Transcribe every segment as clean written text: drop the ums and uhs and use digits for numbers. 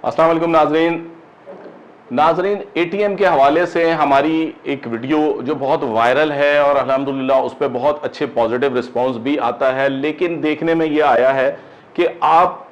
अस्सलाम वालेकुम नाजरीन, एटीएम के हवाले से हमारी एक वीडियो जो बहुत वायरल है और अल्हम्दुलिल्लाह उस पर बहुत अच्छे पॉजिटिव रिस्पांस भी आता है, लेकिन देखने में ये आया है कि आप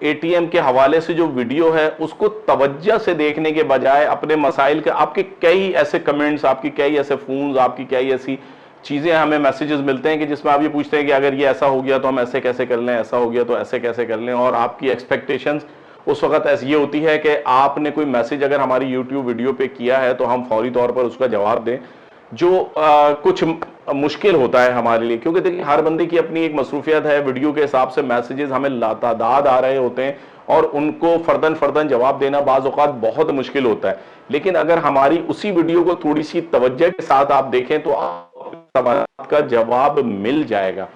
एटीएम के हवाले से जो वीडियो है उसको तवज्जो से देखने के बजाय अपने मसाइल के, आपके कई ऐसे कमेंट्स, आपकी कई ऐसे फोन्स, आपकी कई ऐसी चीज़ें हमें मैसेजेस मिलते हैं कि जिसमें आप ये पूछते हैं कि अगर ये ऐसा हो गया तो हम ऐसे कैसे कर लें, ऐसा हो गया तो ऐसे कैसे कर लें, और आपकी एक्सपेक्टेशंस उस वक्त ऐसी ये होती है कि आपने कोई मैसेज अगर हमारी यूट्यूब वीडियो पे किया है तो हम फौरी तौर पर उसका जवाब दें, जो कुछ मुश्किल होता है हमारे लिए, क्योंकि देखिए हर बंदे की अपनी एक मसरूफियत है। वीडियो के हिसाब से मैसेजेस हमें लातादाद आ रहे होते हैं और उनको फर्दन फर्दन जवाब देना बाज़ औक़ात बहुत मुश्किल होता है। लेकिन अगर हमारी उसी वीडियो को थोड़ी सी तवज्जो के साथ आप देखें तो आपको का जवाब मिल जाएगा,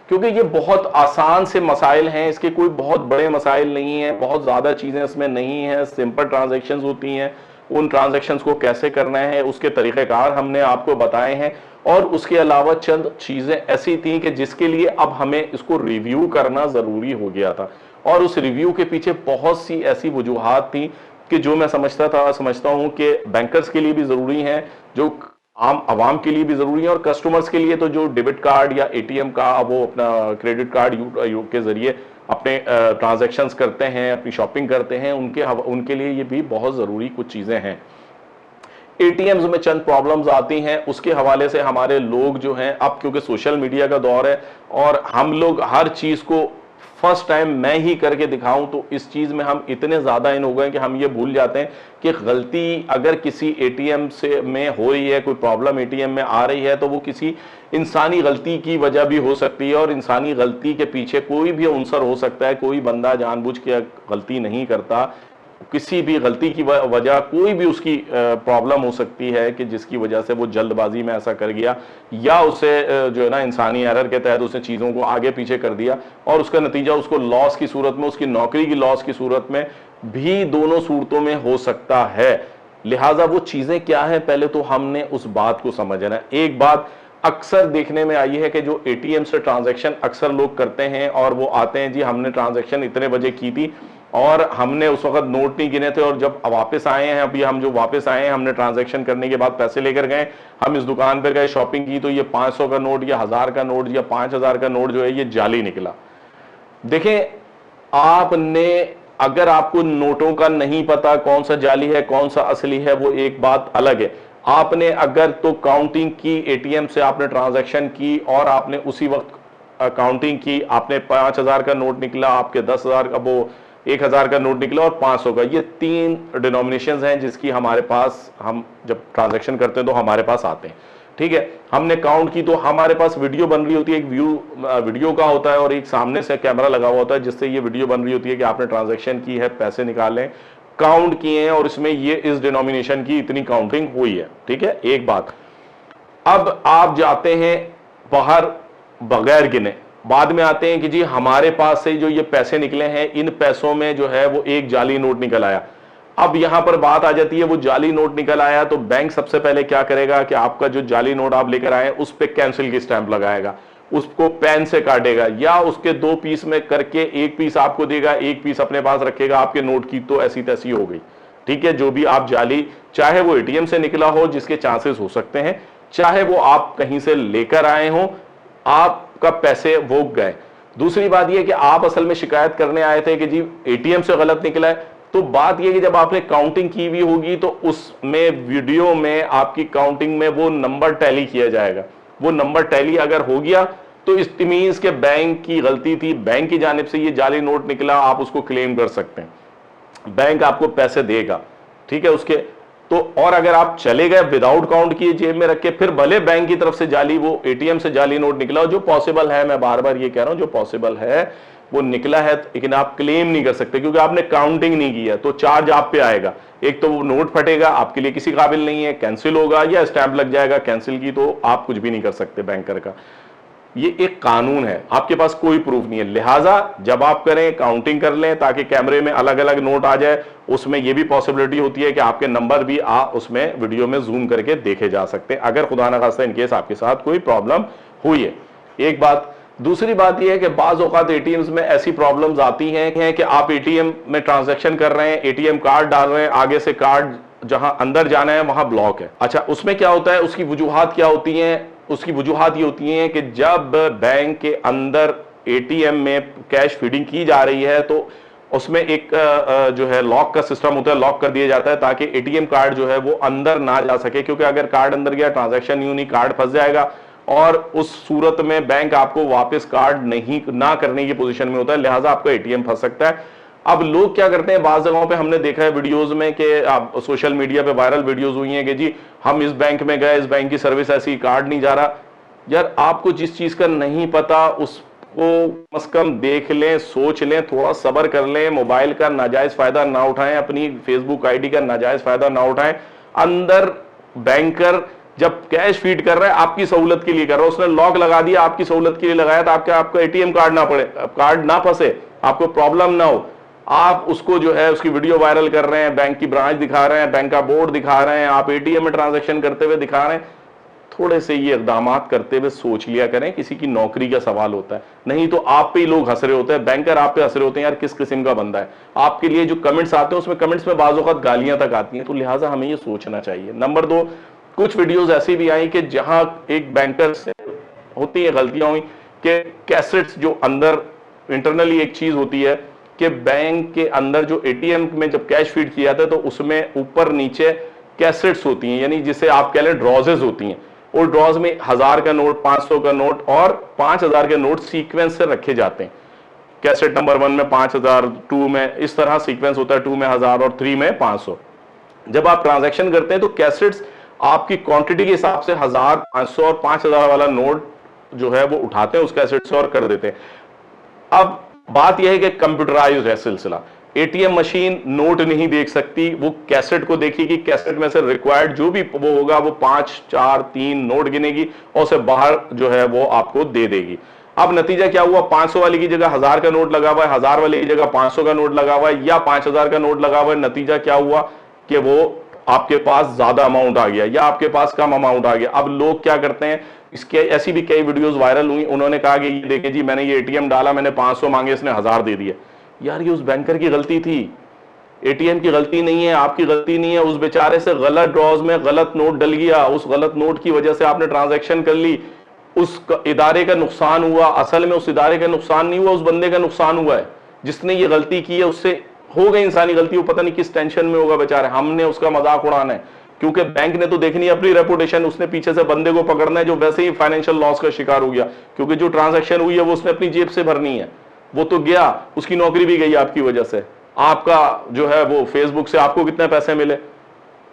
क्योंकि ये बहुत आसान से मसाइल हैं, इसके कोई बहुत बड़े मसाइल नहीं है, बहुत ज़्यादा चीज़ें इसमें नहीं है, सिंपल ट्रांजैक्शंस होती हैं। उन ट्रांजैक्शंस को कैसे करना है उसके तरीक़ेकार हमने आपको बताए हैं, और उसके अलावा चंद चीज़ें ऐसी थी कि जिसके लिए अब हमें इसको रिव्यू करना ज़रूरी हो गया था, और उस रिव्यू के पीछे बहुत सी ऐसी वजूहात थी कि जो मैं समझता हूँ कि बैंकर्स के लिए भी ज़रूरी हैं, जो आम आवाम के लिए भी जरूरी है, और कस्टमर्स के लिए तो जो डेबिट कार्ड या एटीएम का वो अपना क्रेडिट कार्ड के जरिए अपने ट्रांजैक्शंस करते हैं, अपनी शॉपिंग करते हैं, उनके लिए ये भी बहुत ज़रूरी कुछ चीज़ें हैं। एटीएम्स में चंद प्रॉब्लम्स आती हैं, उसके हवाले से हमारे लोग जो हैं, अब क्योंकि सोशल मीडिया का दौर है और हम लोग हर चीज़ को फर्स्ट टाइम मैं ही करके दिखाऊं, तो इस चीज़ में हम इतने ज़्यादा इन हो गए कि हम ये भूल जाते हैं कि गलती अगर किसी एटीएम से में हो रही है, कोई प्रॉब्लम एटीएम में आ रही है, तो वो किसी इंसानी गलती की वजह भी हो सकती है, और इंसानी गलती के पीछे कोई भी अंसर हो सकता है। कोई बंदा जानबूझ के गलती नहीं करता, किसी भी गलती की वजह कोई भी उसकी प्रॉब्लम हो सकती है कि जिसकी वजह से वो जल्दबाजी में ऐसा कर गया, या उसे जो है ना इंसानी एरर के तहत उसने चीज़ों को आगे पीछे कर दिया, और उसका नतीजा उसको लॉस की सूरत में, उसकी नौकरी की लॉस की सूरत में भी, दोनों सूरतों में हो सकता है। लिहाजा वो चीज़ें क्या है, पहले तो हमने उस बात को समझना है। एक बात अक्सर देखने में आई है कि जो एटीएम से ट्रांजैक्शन अक्सर लोग करते हैं और वो आते हैं, जी हमने ट्रांजैक्शन इतने बजे की थी और हमने उस वक्त नोट नहीं गिने थे, और जब वापस आए हैं, अभी हम जो वापस आए हैं, हमने ट्रांजैक्शन करने के बाद पैसे लेकर गए, हम इस दुकान पर गए, शॉपिंग की, तो ये 500 का नोट या 1000 का नोट या 5000 का नोट जो है ये जाली निकला। देखें, आपने अगर आपको नोटों का नहीं पता कौन सा जाली है कौन सा असली है, वो एक बात अलग है। आपने अगर तो काउंटिंग की, एटीएम से आपने ट्रांजैक्शन की और आपने उसी वक्त काउंटिंग की, आपने 5000 का नोट निकला, आपके 10,000 का, वो 1000 का नोट निकला और 500 का, ये 3 डिनोमिनेशंस हैं जिसकी हमारे पास, हम जब ट्रांजैक्शन करते हैं तो हमारे पास आते हैं। ठीक है, हमने काउंट की तो हमारे पास वीडियो बन रही होती है, एक वीडियो का होता है और एक सामने से कैमरा लगा हुआ होता है जिससे ये वीडियो बन रही होती है कि आपने ट्रांजैक्शन की है, पैसे निकाले, काउंट किए हैं, और इसमें ये इस डिनोमिनेशन की इतनी काउंटिंग हुई है। ठीक है, एक बात। अब आप जाते हैं बाहर बगैर गिने, बाद में आते हैं कि जी हमारे पास से जो ये पैसे निकले हैं, इन पैसों में जो है वो एक जाली नोट निकल आया। अब यहां पर बात आ जाती है, वो जाली नोट निकल आया तो बैंक सबसे पहले क्या करेगा कि आपका जो जाली नोट आप लेकर आए उस पर कैंसिल की स्टैंप लगाएगा, उसको पेन से काटेगा, या उसके 2 पीस में करके 1 पीस आपको देगा, 1 पीस अपने पास रखेगा। आपके नोट की तो ऐसी तैसी हो गई। ठीक है, जो भी आप जाली, चाहे वो एटीएम से निकला हो जिसके चांसेस हो सकते हैं, चाहे वो आप कहीं से लेकर आए हो, आपका पैसे वो गए। दूसरी बात यह कि आप असल में शिकायत करने आए थे कि जी एटीएम से गलत निकला है, तो बात यह कि जब आपने काउंटिंग की हुई होगी तो उसमें वीडियो में आपकी काउंटिंग में वो नंबर टैली किया जाएगा। वो नंबर टैली अगर हो गया तो इस मींस के बैंक की गलती थी, बैंक की जानिब से ये जाली नोट निकला, आप उसको क्लेम कर सकते हैं, बैंक आपको पैसे देगा। ठीक है, उसके तो, और अगर आप चले गए विदाउट काउंट किए जेब में रख के, फिर भले बैंक की तरफ से जाली, वो एटीएम से जाली नोट निकला, जो पॉसिबल है, मैं बार बार ये कह रहा हूं, जो पॉसिबल है वो निकला है, लेकिन आप क्लेम नहीं कर सकते क्योंकि आपने काउंटिंग नहीं किया, तो चार्ज आप पे आएगा। एक तो वो नोट फटेगा, आपके लिए किसी काबिल नहीं है, कैंसिल होगा या स्टैंप लग जाएगा कैंसिल की, तो आप कुछ भी नहीं कर सकते बैंकर का। ये एक कानून है, आपके पास कोई प्रूफ नहीं है। लिहाजा जब आप करें काउंटिंग कर लें ताकि कैमरे में अलग अलग नोट आ जाए। उसमें यह भी पॉसिबिलिटी होती है कि आपके नंबर भी उसमें वीडियो में जूम करके देखे जा सकते हैं, अगर खुदा न खास्ता इनकेस आपके साथ कोई प्रॉब्लम हुई है। एक बात, दूसरी बात यह है कि बाज औकात एटीएम्स में ऐसी प्रॉब्लम्स आती हैं कि आप एटीएम में ट्रांजैक्शन कर रहे हैं, एटीएम कार्ड डाल रहे हैं, आगे से कार्ड जहां अंदर जाना है वहां ब्लॉक है। अच्छा, उसमें क्या होता है, उसकी वजूहात क्या होती हैं? उसकी वजूहात ये होती हैं कि जब बैंक के अंदर एटीएम में कैश फीडिंग की जा रही है तो उसमें एक जो है लॉक का सिस्टम होता है, लॉक कर दिया जाता है ताकि एटीएम कार्ड जो है वो अंदर ना जा सके, क्योंकि अगर कार्ड अंदर गया ट्रांजैक्शन यूं नहीं, कार्ड फंस जाएगा और उस सूरत में बैंक आपको वापस कार्ड नहीं ना करने की पोजीशन में होता है, लिहाजा आपका एटीएम फंस सकता है। अब लोग क्या करते हैं, बाज़ जगहों पे हमने देखा है वीडियोस में कि आप सोशल मीडिया पे वायरल वीडियोस हुई हैं कि जी हम इस बैंक में गए, इस बैंक की सर्विस ऐसी, कार्ड नहीं जा रहा। यार आपको जिस चीज का नहीं पता उसको कम से कम देख लें, सोच लें, थोड़ा सब्र कर लें, मोबाइल का नाजायज फायदा ना उठाएं, अपनी फेसबुक आईडी का नाजायज फायदा ना उठाएं। अंदर बैंकर जब कैश फीड कर रहा है आपकी सहूलत के लिए कर रहा है, उसने लॉक लगा दिया आपकी सहूलत के लिए लगाया, तो आपका एटीएम कार्ड ना पड़े, कार्ड ना फंसे, आपको प्रॉब्लम ना हो, आप उसको जो है उसकी वीडियो वायरल कर रहे हैं, बैंक की ब्रांच दिखा रहे हैं, बैंक का बोर्ड दिखा रहे हैं, आप एटीएम में ट्रांजैक्शन करते हुए दिखा रहे हैं। थोड़े से ये इकदाम करते हुए सोच लिया करें, किसी की नौकरी का सवाल होता है, नहीं तो आप पे ही लोग हंस रहे होते हैं, बैंकर आप पे हंस रहे होते हैं, यार किस किस्म का बंदा है। आपके लिए जो कमेंट्स आते हैं उसमें कमेंट्स में बाज़ औक़ात गालियां तक आती हैं, तो लिहाजा हमें ये सोचना चाहिए। नंबर 2, कुछ वीडियोस ऐसी भी आई कि जहां एक बैंकर से होती है गलतियां हुई कि कैसेट्स जो अंदर इंटरनली एक चीज होती है कि बैंक के अंदर जो एटीएम में जब कैश फीड किया था तो उसमें ऊपर नीचे कैसेट्स होती हैं, यानी जिसे आप कह लें ड्रॉजेज होती हैं, और ड्रॉज में 1000 का नोट, 500 का नोट और 5000 के नोट सीक्वेंस से रखे जाते हैं। कैसेट नंबर 1 में 5000, 2 में इस तरह सीक्वेंस होता है, 2 में 1000 और 3 में 500। जब आप ट्रांजैक्शन करते हैं तो कैसेट्स आपकी क्वांटिटी के हिसाब से 1000, 500 और 5000 वाला नोट जो है वो उठाते हैं उस कैसेट से और कर देते हैं। अब बात यह है कि कंप्यूटराइज्ड है सिलसिला, एटीएम मशीन नोट नहीं देख सकती, वो कैसेट को देखेगी, कैसेट में से रिक्वायर्ड जो भी वो होगा वो 5, 4, 3 नोट गिनेगी और उसे बाहर जो है वो आपको दे देगी। अब नतीजा क्या हुआ, 500 वाली की जगह 1000 का नोट लगा हुआ है, 1000 वाली की जगह 500 का नोट लगा हुआ है, या 5000 का नोट लगा हुआ है। नतीजा क्या हुआ कि वो आपके पास ज्यादा अमाउंट आ गया या आपके पास कम अमाउंट आ गया। अब लोग क्या करते हैं, इसके ऐसी भी कई वीडियोस वायरल हुई, उन्होंने कहा कि ये देखें जी मैंने ये एटीएम डाला, मैंने 500 मांगे, इसने 1000 दे दिए। यार ये उस बैंकर की गलती थी, एटीएम की गलती नहीं है, आपकी गलती नहीं है। उस बेचारे से गलत ड्रॉज में गलत नोट डल गया, उस गलत नोट की वजह से आपने ट्रांजैक्शन कर ली, उस इदारे का नुकसान हुआ। असल में उस इदारे का नुकसान नहीं हुआ, उस बंदे का नुकसान हुआ है जिसने ये गलती की है, उससे हो गई इंसानी गलती, वो पता नहीं किस टेंशन में होगा बेचारे, हमने उसका मजाक उड़ाना है, क्योंकि बैंक ने तो देखनी है अपनी रेपुटेशन, उसने पीछे से बंदे को पकड़ना है जो वैसे ही फाइनेंशियल लॉस का शिकार हो गया, क्योंकि जो ट्रांजैक्शन हुई है वो उसने अपनी जेब से भरनी है, वो तो गया, उसकी नौकरी भी गई आपकी वजह से। आपका जो है वो फेसबुक से आपको कितने पैसे मिले,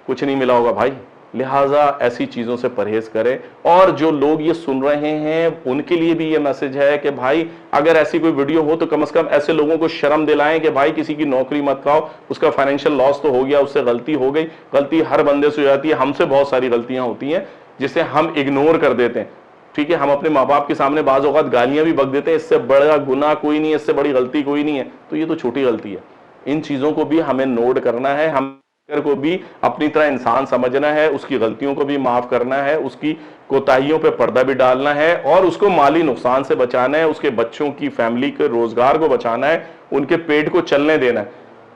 कुछ नहीं मिला होगा भाई। लिहाजा ऐसी चीजों से परहेज करें। और जो लोग ये सुन रहे हैं उनके लिए भी ये मैसेज है कि भाई अगर ऐसी कोई वीडियो हो तो कम से कम ऐसे लोगों को शर्म दिलाएं कि भाई किसी की नौकरी मत खाओ, उसका फाइनेंशियल लॉस तो हो गया, उससे गलती हो गई, गलती हर बंदे से हो जाती है, हमसे बहुत सारी गलतियां होती हैं जिसे हम इग्नोर कर देते हैं। ठीक है, हम अपने माँ बाप के सामने बाज़ औक़ात गालियां भी बक देते हैं, इससे बड़ा गुनाह कोई नहीं है, इससे बड़ी गलती कोई नहीं है, तो ये तो छोटी गलती है। इन चीजों को भी हमें नोट करना है, हम को भी अपनी तरह इंसान समझना है, उसकी गलतियों को भी माफ करना है, उसकी कोताहियों पे पर्दा भी डालना है और उसको माली नुकसान से बचाना है, उसके बच्चों की फैमिली के रोजगार को बचाना है, उनके पेट को चलने देना है।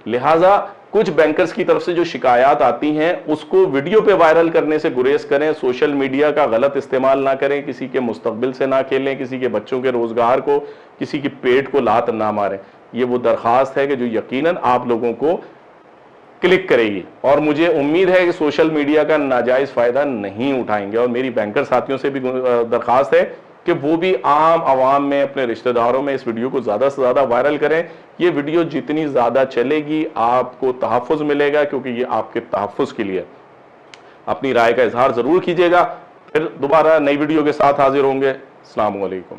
लिहाजा कुछ बैंकर्स की तरफ से जो शिकायत आती हैं उसको वीडियो पे वायरल करने से गुरेज करें, सोशल मीडिया का गलत इस्तेमाल ना करें, किसी के मुस्तकबिल से ना खेलें, किसी के बच्चों के रोजगार को, किसी की पेट को लात ना मारें। ये वो दरखास्त है कि जो यकीनन आप लोगों को क्लिक करेगी और मुझे उम्मीद है कि सोशल मीडिया का नाजायज फायदा नहीं उठाएंगे। और मेरी बैंकर साथियों से भी दरखास्त है कि वो भी आम आवाम में, अपने रिश्तेदारों में इस वीडियो को ज्यादा से ज्यादा वायरल करें। ये वीडियो जितनी ज्यादा चलेगी आपको तहफ़्फ़ुज़ मिलेगा, क्योंकि ये आपके तहफ़्फ़ुज़ के लिए। अपनी राय का इजहार जरूर कीजिएगा। फिर दोबारा नई वीडियो के साथ हाजिर होंगे। अस्सलाम वालेकुम।